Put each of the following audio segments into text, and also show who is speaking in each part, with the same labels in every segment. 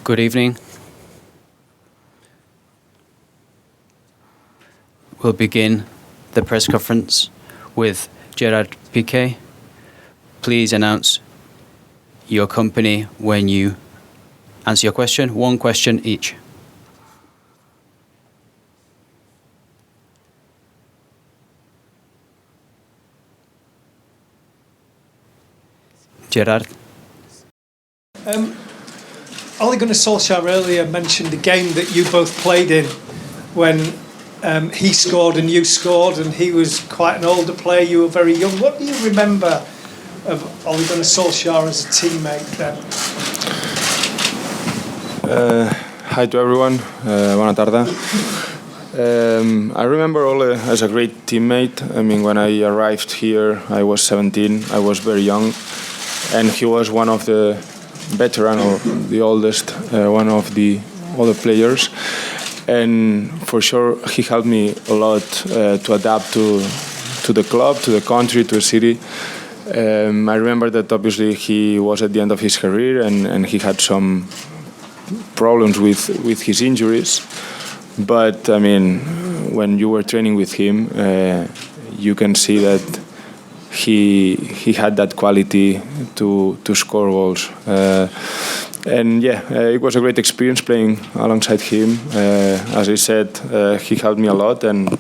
Speaker 1: Good evening. We'll begin the press conference with Gerard Pique. Please announce your company when you answer your question. One question each. Gerard.
Speaker 2: Ole Gunnar Solskjaer earlier mentioned the game that you both played in when he scored and you scored, and he was quite an older player, you were very young. What do you remember of Ole Gunnar Solskjaer as a teammate then?
Speaker 3: Hi to everyone, buona tarda. I remember Ole as a great teammate. I mean, when I arrived here, I was 17, I was very young, and he was one of the veteran or the oldest, one of the older players. And for sure, he helped me a lot to adapt to the club, to the country, to the city. I remember that obviously he was at the end of his career and he had some problems with his injuries. But I mean, when you were training with him, you can see that he had that quality to score goals. And yeah, it was a great experience playing alongside him. As I said, he helped me a lot, and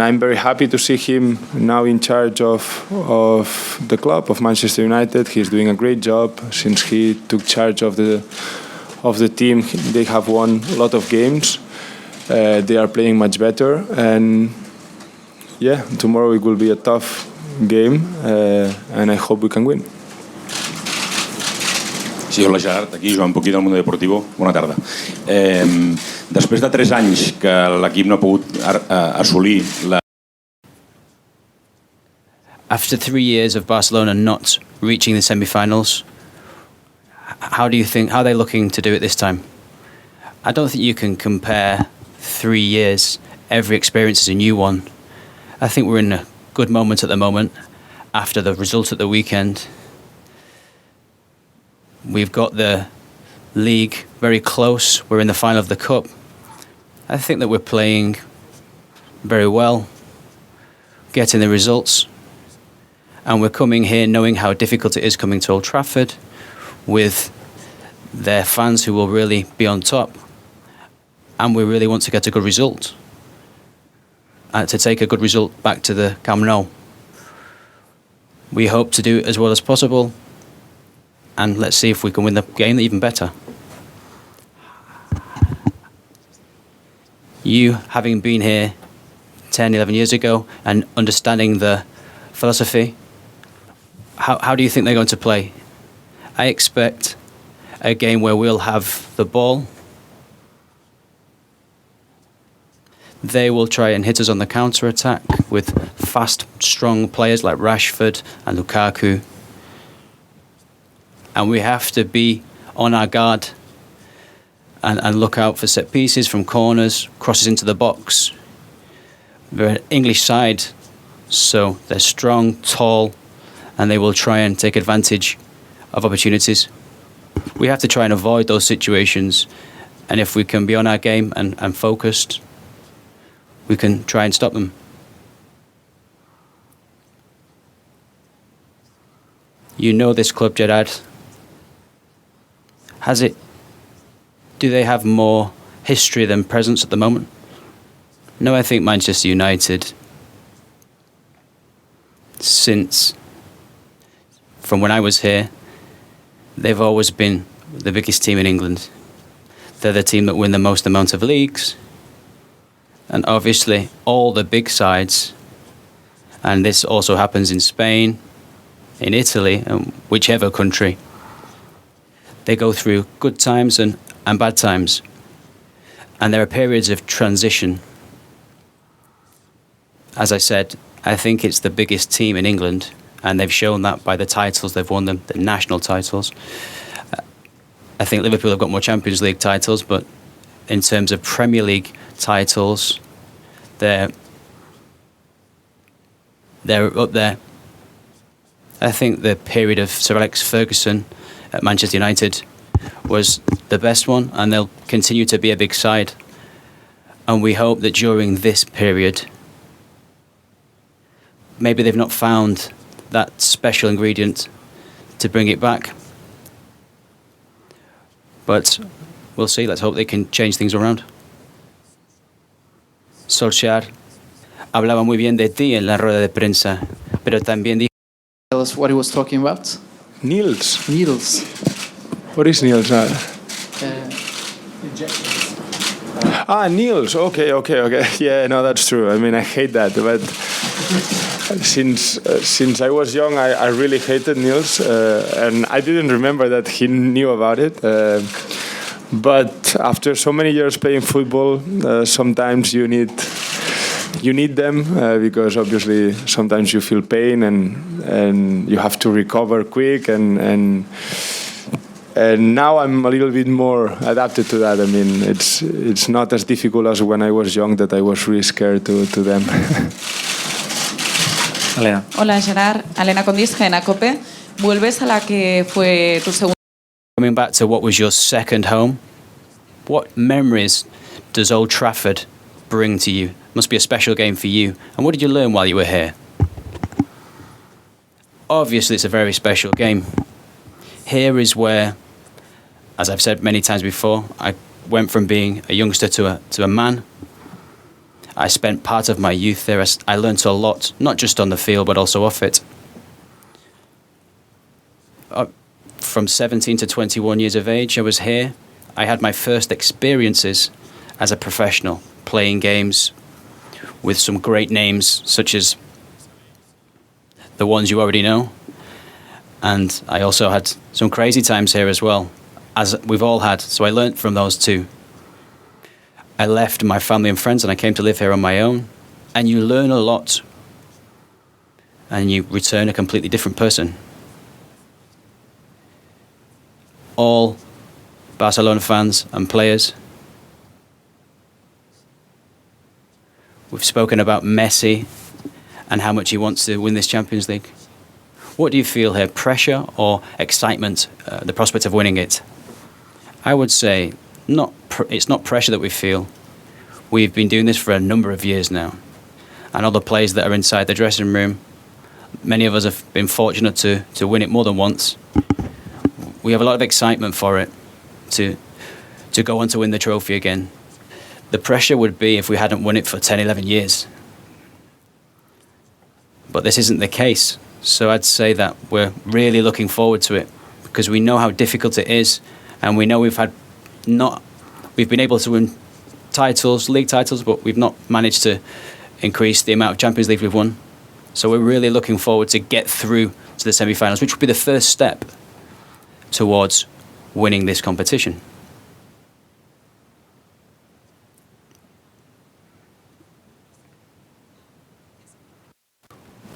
Speaker 3: I'm very happy to see him now in charge of the club of Manchester United. He's doing a great job since he took charge of the team. They have won a lot of games. They are playing much better, and yeah, tomorrow it will be a tough game, and I hope we can win.
Speaker 4: Sí, hola Gerard, aquí Joan Pique del Mundo Deportivo. Bona tarda. Després de 3 anys que l'equip no ha pogut assolir la...
Speaker 1: After 3 years of Barcelona not reaching the semi-finals, how are they looking to do it this time? I don't think you can compare 3 years. Every experience is a new one. I think we're in a good moment at the moment after the result at the weekend. We've got the league very close. We're in the final of the cup. I think that we're playing very well, getting the results, and we're coming here knowing how difficult it is coming to Old Trafford with their fans who will really be on top, and we really want to get a good result, to take a good result back to the Camp Nou. We hope to do it as well as possible, and let's see if we can win the game even better. You, having been here 10, 11 years ago and understanding the philosophy, how do you think they're going to play? I expect a game where we'll have the ball. They will try and hit us on the counter-attack with fast, strong players like Rashford and Lukaku. And we have to be on our guard and look out for set pieces from corners, crosses into the box. They're an English side, so they're strong, tall, and they will try and take advantage of opportunities. We have to try and avoid those situations, and if we can be on our game and focused, we can try and stop them. You know this club, Gerard. Do they have more history than presence at the moment? No, I think Manchester United, from when I was here, they've always been the biggest team in England. They're the team that win the most amount of leagues. And obviously, all the big sides, and this also happens in Spain, in Italy, and whichever country, they go through good times and bad times. And there are periods of transition. As I said, I think it's the biggest team in England, and they've shown that by the titles they've won, them, the national titles. I think Liverpool have got more Champions League titles, but in terms of Premier League titles, they're up there. I think the period of Sir Alex Ferguson at Manchester United was the best one, and they'll continue to be a big side. And we hope that during this period, maybe they've not found that special ingredient to bring it back. But we'll see. Let's hope they can change things around. Solskjaer hablaba muy bien de ti en la rueda de prensa, pero también dijo...
Speaker 5: Tell us what he was talking about.
Speaker 3: Niels.
Speaker 5: Needles.
Speaker 3: What is Niels?
Speaker 5: Injections.
Speaker 3: Niels. Okay. Yeah, no, that's true. I mean, I hate that, but since I was young, I really hated Niels, and I didn't remember that he knew about it. But after so many years playing football, sometimes you need them because obviously sometimes you feel pain and you have to recover quick and now I'm a little bit more adapted to that. I mean, it's not as difficult as when I was young, that I was really scared to them.
Speaker 6: Elena.
Speaker 7: Hola Gerard, Elena Condis, Cadena COPE. ¿Vuelves a la que fue tu segunda?
Speaker 1: Coming back to what was your second home, what memories does Old Trafford bring to you? Must be a special game for you. And what did you learn while you were here? Obviously, it's a very special game. Here is where, as I've said many times before, I went from being a youngster to a man. I spent part of my youth there. I learned a lot, not just on the field, but also off it. From 17 to 21 years of age, I was here. I had my first experiences as a professional, playing games with some great names, such as the ones you already know. And I also had some crazy times here as well, as we've all had. So I learnt from those too. I left my family and friends and I came to live here on my own. And you learn a lot. And you return a completely different person. All Barcelona fans and players. We've spoken about Messi and how much he wants to win this Champions League. What do you feel here? Pressure or excitement, the prospect of winning it? I would say it's not pressure that we feel. We've been doing this for a number of years now. And all the players that are inside the dressing room, many of us have been fortunate to win it more than once. We have a lot of excitement for it, to go on to win the trophy again. The pressure would be if we hadn't won it for 10, 11 years. But this isn't the case. So I'd say that we're really looking forward to it because we know how difficult it is, and we know we've been able to win titles, league titles, but we've not managed to increase the amount of Champions League we've won. So we're really looking forward to get through to the semi-finals, which would be the first step towards winning this competition.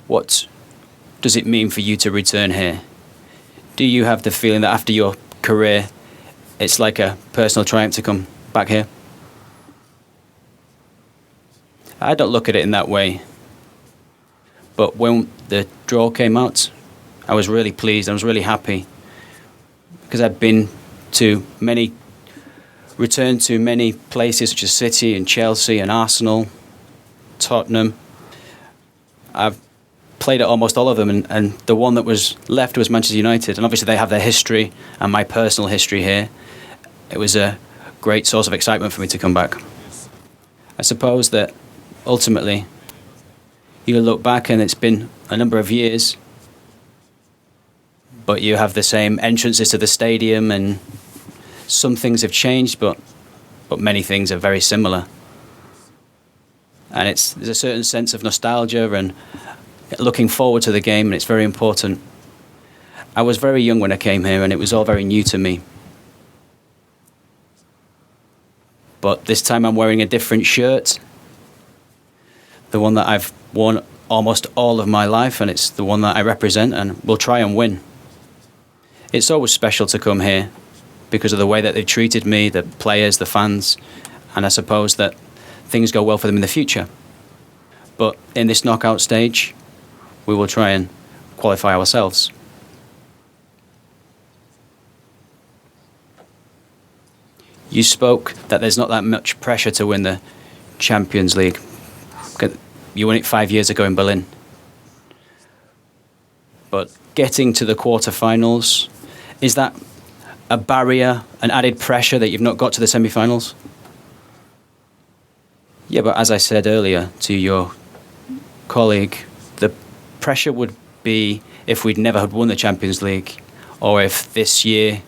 Speaker 1: What does it mean for you to return here? Do you have the feeling that after your career, it's like a personal triumph to come back here? I don't look at it in that way. But when the draw came out, I was really pleased. I was really happy because I'd returned to many places such as City and Chelsea and Arsenal, Tottenham. I've played at almost all of them, and the one that was left was Manchester United. And obviously they have their history and my personal history here. It was a great source of excitement for me to come back. I suppose that ultimately you look back and it's been a number of years, but you have the same entrances to the stadium, and some things have changed, but many things are very similar. And there's a certain sense of nostalgia and looking forward to the game, and it's very important. I was very young when I came here, and it was all very new to me. But this time I'm wearing a different shirt, the one that I've worn almost all of my life, and it's the one that I represent, and we'll try and win. It's always special to come here because of the way that they've treated me, the players, the fans, and I suppose that things go well for them in the future. But in this knockout stage, we will try and qualify ourselves. You spoke that there's not that much pressure to win the Champions League. You won it 5 years ago in Berlin. But getting to the quarterfinals, is that a barrier, an added pressure that you've not got to the semi-finals? Yeah, but as I said earlier to your colleague, the pressure would be if we'd never had won the Champions League, or if this year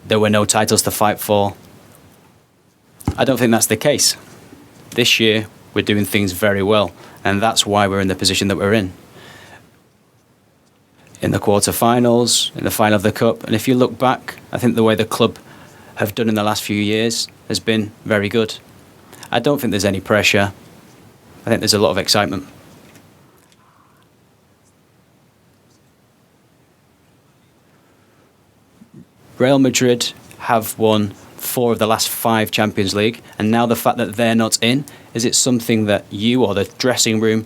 Speaker 1: there were no titles to fight for. I don't think that's the case. This year we're doing things very well, and that's why we're in the position that we're in. In the quarterfinals, in the final of the Cup, and if you look back, I think the way the club have done in the last few years has been very good. I don't think there's any pressure. I think there's a lot of excitement. Real Madrid have won 4 of the last 5 Champions League, and now the fact that they're not in, is it something that you or the dressing room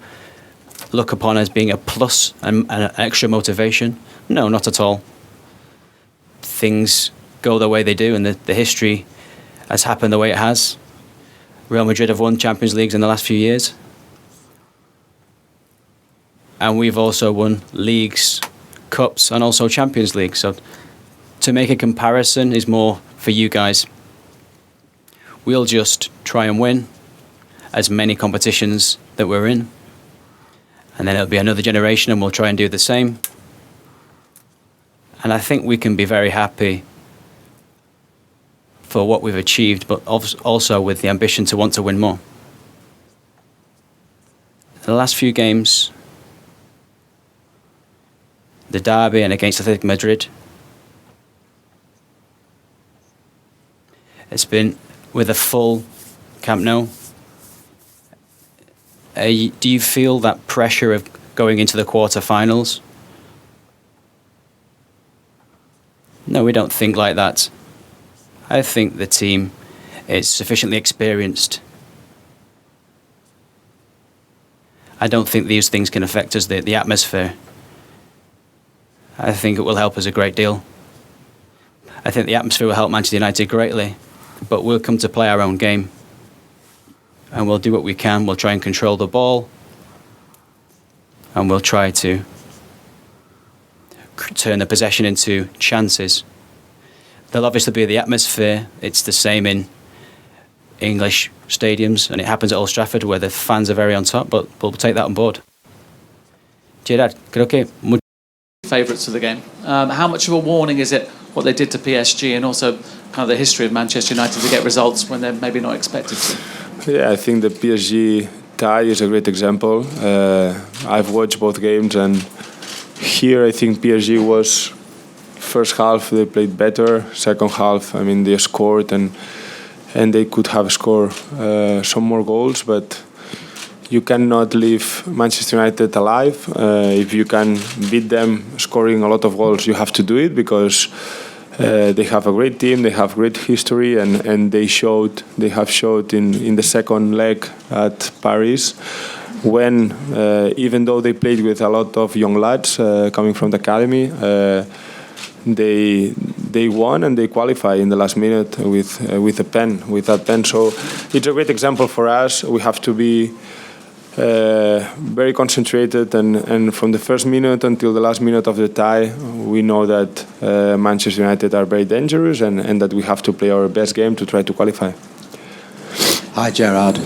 Speaker 1: look upon as being a plus and an extra motivation? No, not at all. Things go the way they do, and the history has happened the way it has. Real Madrid have won Champions Leagues in the last few years. And we've also won leagues, cups, and also Champions League. So to make a comparison is more for you guys. We'll just try and win as many competitions that we're in. And then it'll be another generation and we'll try and do the same. And I think we can be very happy for what we've achieved, but also with the ambition to want to win more. The last few games, the derby and against Athletic Madrid, it's been with a full Camp Nou. Do you feel that pressure of going into the quarterfinals? No, we don't think like that. I think the team is sufficiently experienced. I don't think these things can affect us, the atmosphere. I think it will help us a great deal. I think the atmosphere will help Manchester United greatly, but we'll come to play our own game. And we'll do what we can. We'll try and control the ball. And we'll try to turn the possession into chances. There'll obviously be the atmosphere. It's the same in English stadiums, and it happens at Old Trafford where the fans are very on top, but we'll take that on board. Gerard, creo que
Speaker 5: Favourites of the game. How much of a warning is it what they did to PSG, and also kind of the history of Manchester United to get results when they're maybe not expected to?
Speaker 3: Yeah, I think the PSG tie is a great example. I've watched both games, and here I think PSG was first half they played better. Second half, I mean, they scored and they could have scored some more goals, but you cannot leave Manchester United alive. If you can beat them scoring a lot of goals, you have to do it, because they have a great team, they have great history, and they have showed in the second leg at Paris, when even though they played with a lot of young lads coming from the academy, they won and they qualify in the last minute with that pen. So it's a great example for us. We have to be very concentrated, and from the first minute until the last minute of the tie, we know that Manchester United are very dangerous, and that we have to play our best game to try to qualify.
Speaker 6: Hi Gerard,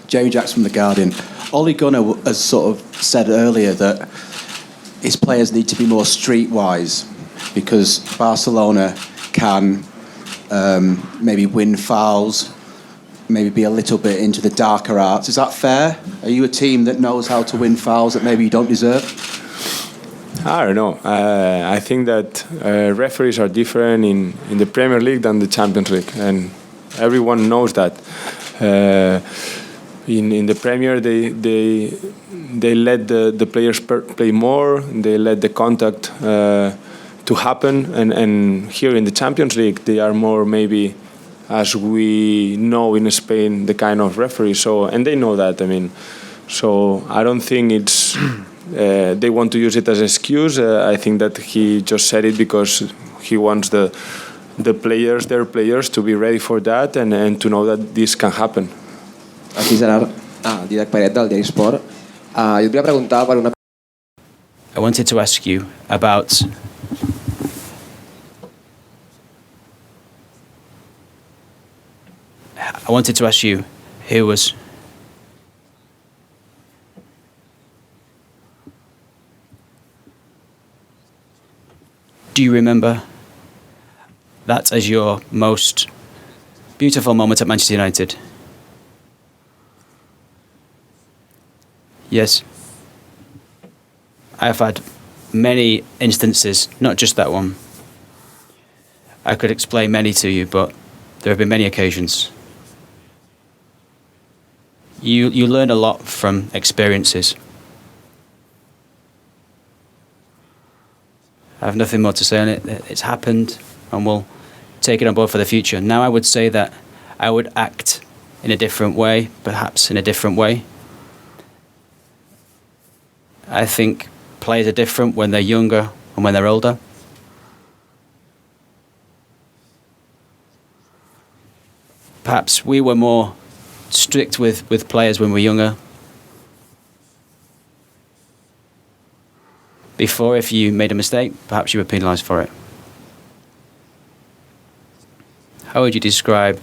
Speaker 6: Jamie Jacks from The Guardian. Ole Gunnar has sort of said earlier that his players need to be more streetwise, because Barcelona can maybe win fouls, maybe be a little bit into the darker arts. Is that fair? Are you a team that knows how to win fouls that maybe you don't deserve?
Speaker 3: I don't know. I think that referees are different in the Premier League than the Champions League, and everyone knows that. In the Premier, they let the players play more. They let the contact to happen, and here in the Champions League, they are more maybe, as we know in Spain, the kind of referee. So, and they know that. I mean, so I don't think it's they want to use it as an excuse. I think that he just said it because he wants the their players, to be ready for that and to know that this can happen.
Speaker 8: Aquí Gerard, Didac Peret del Diari Sport. Jo et volia preguntar per una...
Speaker 1: I wanted to ask you about who was do you remember that as your most beautiful moment at Manchester United? Yes. I've had many instances, not just that one. I could explain many to you, but there have been many occasions. You learn a lot from experiences. I have nothing more to say on it. It's happened, and we'll take it on board for the future. Now I would say that I would act in a different way, perhaps in a different way. I think players are different when they're younger and when they're older. Perhaps we were more strict with players when we were younger. Before, if you made a mistake, perhaps you were penalised for it. How would you describe...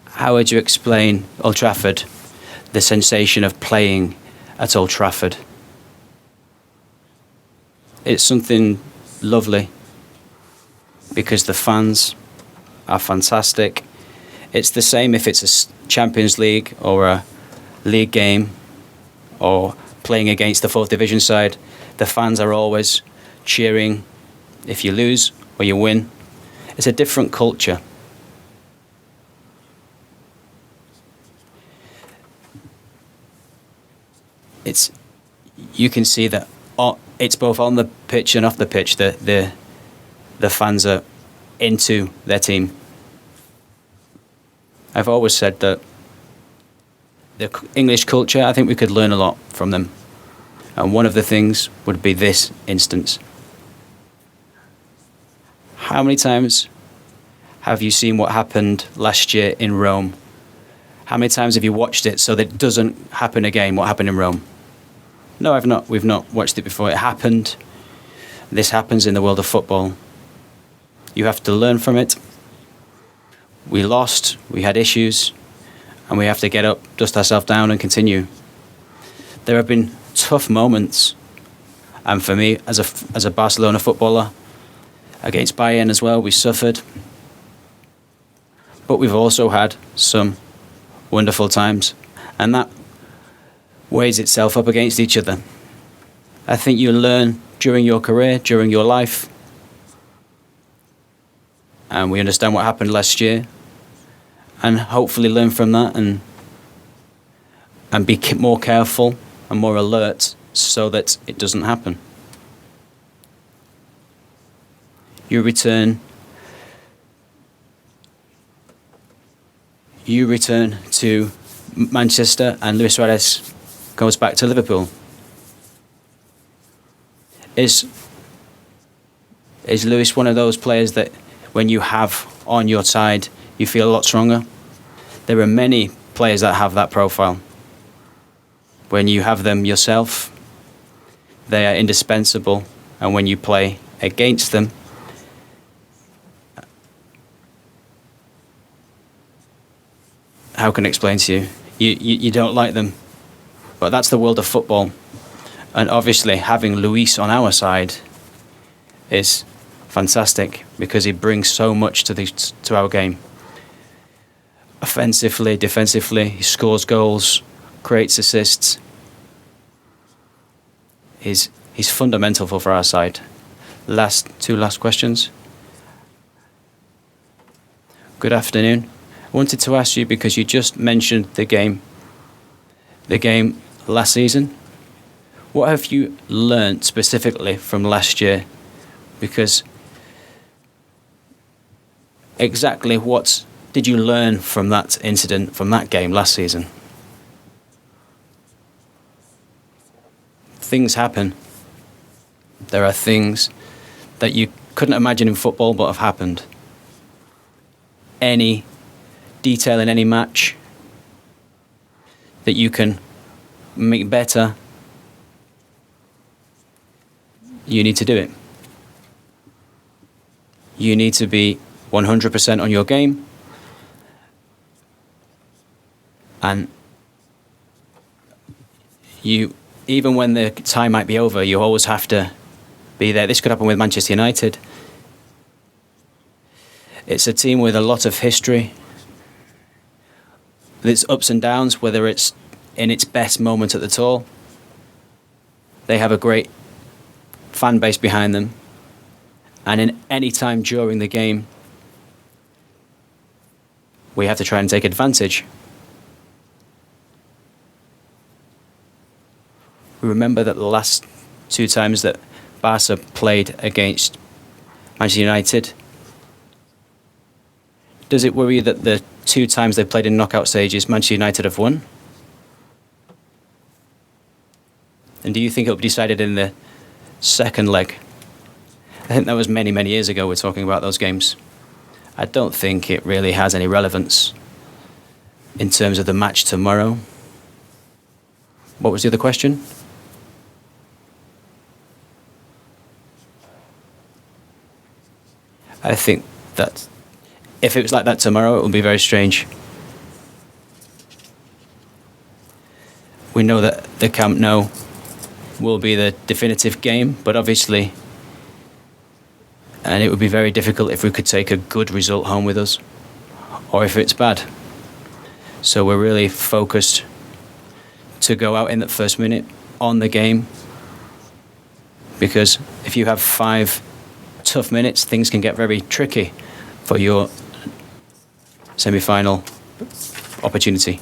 Speaker 1: How would you explain Old Trafford, the sensation of playing at Old Trafford? It's something lovely because the fans are fantastic. It's the same if it's a Champions League or a league game or playing against the 4th division side. The fans are always cheering if you lose or you win. It's a different culture. You can see that it's both on the pitch and off the pitch that the fans are into their team. I've always said that the English culture, I think we could learn a lot from them. And one of the things would be this instance. How many times have you seen what happened last year in Rome? How many times have you watched it so that it doesn't happen again, what happened in Rome? No, I've not. We've not watched it before. It happened. This happens in the world of football. You have to learn from it. We lost, we had issues, and we have to get up, dust ourselves down and continue. There have been tough moments, and for me, as a Barcelona footballer, against Bayern as well, we suffered. But we've also had some wonderful times, and that weighs itself up against each other. I think you learn during your career, during your life, and we understand what happened last year, and hopefully learn from that and be more careful and more alert so that it doesn't happen. You return to Manchester and Luis Suarez goes back to Liverpool. Is Luis one of those players that when you have on your side you feel a lot stronger? There are many players that have that profile. When you have them yourself, they are indispensable, and when you play against them, how can I explain to you? You don't like them. But that's the world of football. And obviously having Luis on our side is fantastic because he brings so much to our game. Offensively, defensively, he scores goals, creates assists. He's fundamental for our side. Two last questions. Good afternoon. I wanted to ask you, because you just mentioned the game last season. What have you learnt specifically from last year? Because exactly what did you learn from that incident, from that game last season? Things happen. There are things that you couldn't imagine in football but have happened. Any detail in any match that you can make better, you need to do it. You need to be 100% on your game, and you, even when the time might be over, you always have to be there. This could happen with Manchester United. It's a team with a lot of history. There's ups and downs, whether it's in its best moment at the tour. They have a great fan base behind them. And in any time during the game, we have to try and take advantage. We remember that the last 2 times that Barca played against Manchester United, does it worry you that the 2 times they played in knockout stages, Manchester United have won? And do you think it'll be decided in the second leg? I think that was many, many years ago we're talking about those games. I don't think it really has any relevance in terms of the match tomorrow. What was the other question? I think that if it was like that tomorrow, it would be very strange. We know that the Camp Nou will be the definitive game, but obviously, and it would be very difficult if we could take a good result home with us, or if it's bad. So we're really focused to go out in that first minute on the game, because if you have 5 tough minutes, things can get very tricky for your semi-final opportunity.